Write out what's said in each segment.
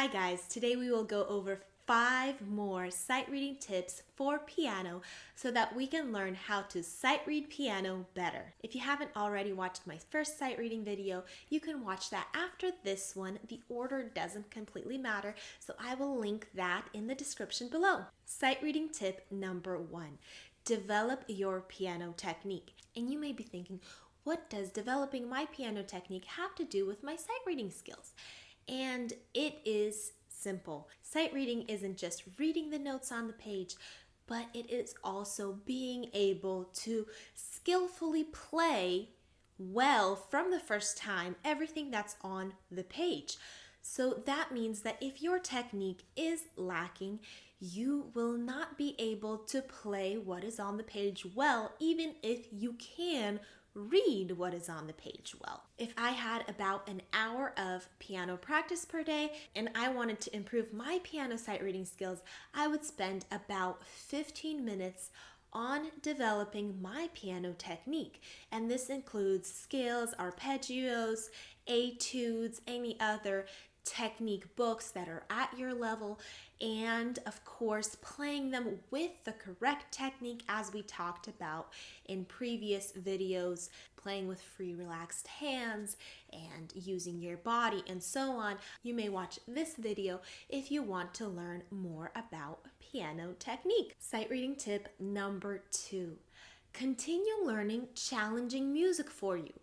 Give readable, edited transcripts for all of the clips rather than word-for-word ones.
guys, today we will go over 5 more sight reading tips for piano so that we can learn how to sight read piano better. If you haven't already watched my first sight reading video, you can watch that after this one. The order doesn't completely matter, so I will link that in the description below. Sight reading tip number 1, develop your piano technique. And you may be thinking, what does developing my piano technique have to do with my sight reading skills? And it is simple. Sight reading isn't just reading the notes on the page, but it is also being able to skillfully play well from the first time everything that's on the page. So that means that if your technique is lacking, you will not be able to play what is on the page well, even if you can read what is on the page well. If I had about an hour of piano practice per day and I wanted to improve my piano sight reading skills, I would spend about 15 minutes on developing my piano technique. And this includes scales, arpeggios, etudes, any other technique books that are at your level, and of course playing them with the correct technique as we talked about in previous videos, playing with free relaxed hands and using your body and so on. You may watch this video if you want to learn more about piano technique. Sight reading tip number 2, continue learning challenging music for you.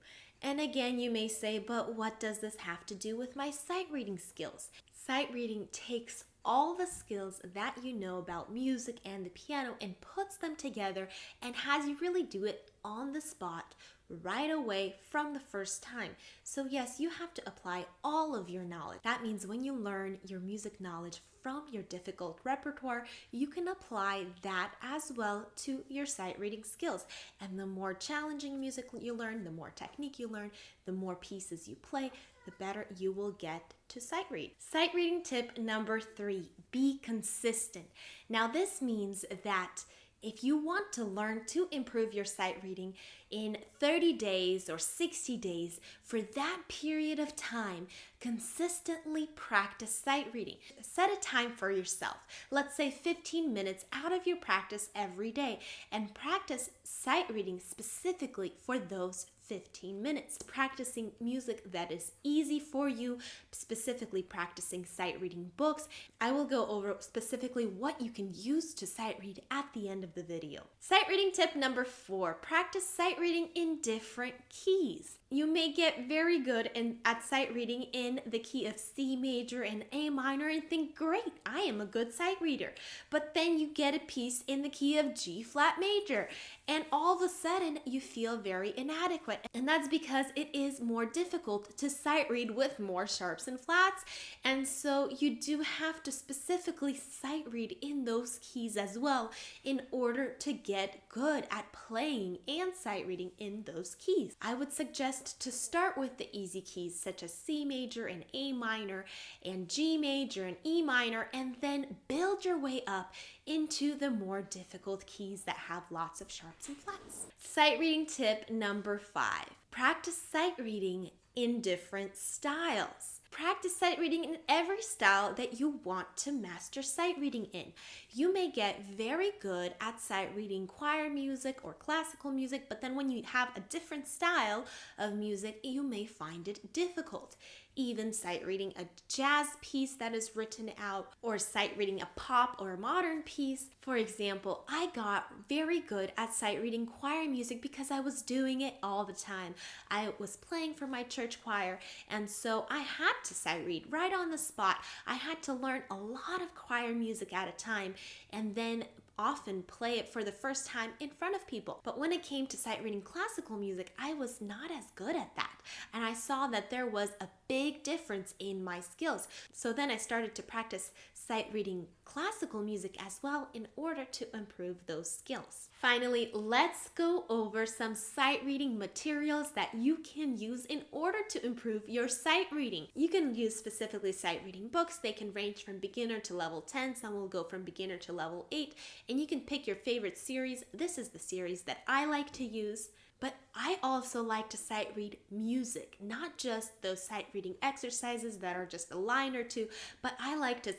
And again, you may say, but what does this have to do with my sight reading skills? Sight reading takes all the skills that you know about music and the piano and puts them together and has you really do it on the spot right away from the first time. So yes, you have to apply all of your knowledge. That means when you learn your music knowledge from your difficult repertoire, you can apply that as well to your sight reading skills. And the more challenging music you learn, the more technique you learn, the more pieces you play, the better you will get to sight read. Sight reading tip number 3, be consistent. Now this means that if you want to learn to improve your sight reading in 30 days or 60 days, for that period of time, consistently practice sight reading. Set a time for yourself. Let's say 15 minutes out of your practice every day, and practice sight reading specifically for those 15 minutes. Practicing music that is easy for you, specifically practicing sight reading books. I will go over specifically what you can use to sight read at the end of the video. Sight reading tip number 4, practice sight reading in different keys. You may get very good at sight reading in the key of C major and A minor and think, great, I am a good sight reader. But then you get a piece in the key of G flat major and all of a sudden you feel very inadequate. And that's because it is more difficult to sight read with more sharps and flats. And so you do have to specifically sight read in those keys as well in order to get good at playing and sight reading in those keys. I would suggest to start with the easy keys such as C major and A minor and G major and E minor, and then build your way up into the more difficult keys that have lots of sharps and flats. Sight reading tip number 5, practice sight reading in different styles. Practice sight reading in every style that you want to master sight reading in. You may get very good at sight reading choir music or classical music, but then when you have a different style of music, you may find it difficult. Even sight reading a jazz piece that is written out, or sight reading a pop or a modern piece. For example, I got very good at sight reading choir music because I was doing it all the time. I was playing for my church choir, and so I had to sight read right on the spot. I had to learn a lot of choir music at a time and then often play it for the first time in front of people. But when it came to sight reading classical music, I was not as good at that. And I saw that there was a big difference in my skills. So then I started to practice sight reading classical music as well in order to improve those skills. Finally, let's go over some sight reading materials that you can use in order to improve your sight reading. You can use specifically sight reading books. They can range from beginner to level 10. Some will go from beginner to level 8. And you can pick your favorite series. This is the series that I like to use. But I also like to sight read music, not just those sight reading exercises that are just a line or two, but I like to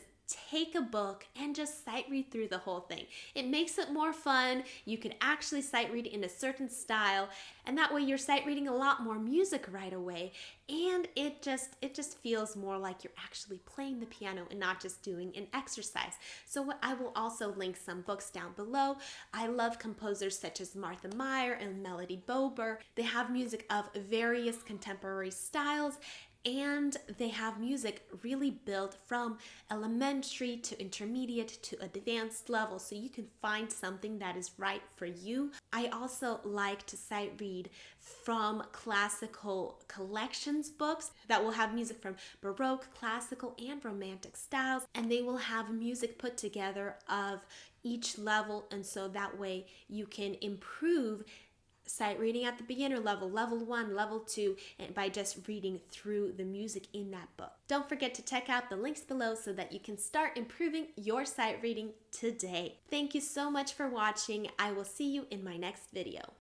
take a book and just sight read through the whole thing. It makes it more fun. You can actually sight read in a certain style, and that way you're sight reading a lot more music right away, and it just feels more like you're actually playing the piano and not just doing an exercise. So I will also link some books down below. I love composers such as Martha Meyer and Melody Bober. They have music of various contemporary styles, and they have music really built from elementary to intermediate to advanced level, so you can find something that is right for you. I also like to sight read from classical collections books that will have music from Baroque, classical, and romantic styles, and they will have music put together of each level, and so that way you can improve sight reading at the beginner level, level 1, level 2, and by just reading through the music in that book. Don't forget to check out the links below so that you can start improving your sight reading today. Thank you so much for watching. I will see you in my next video.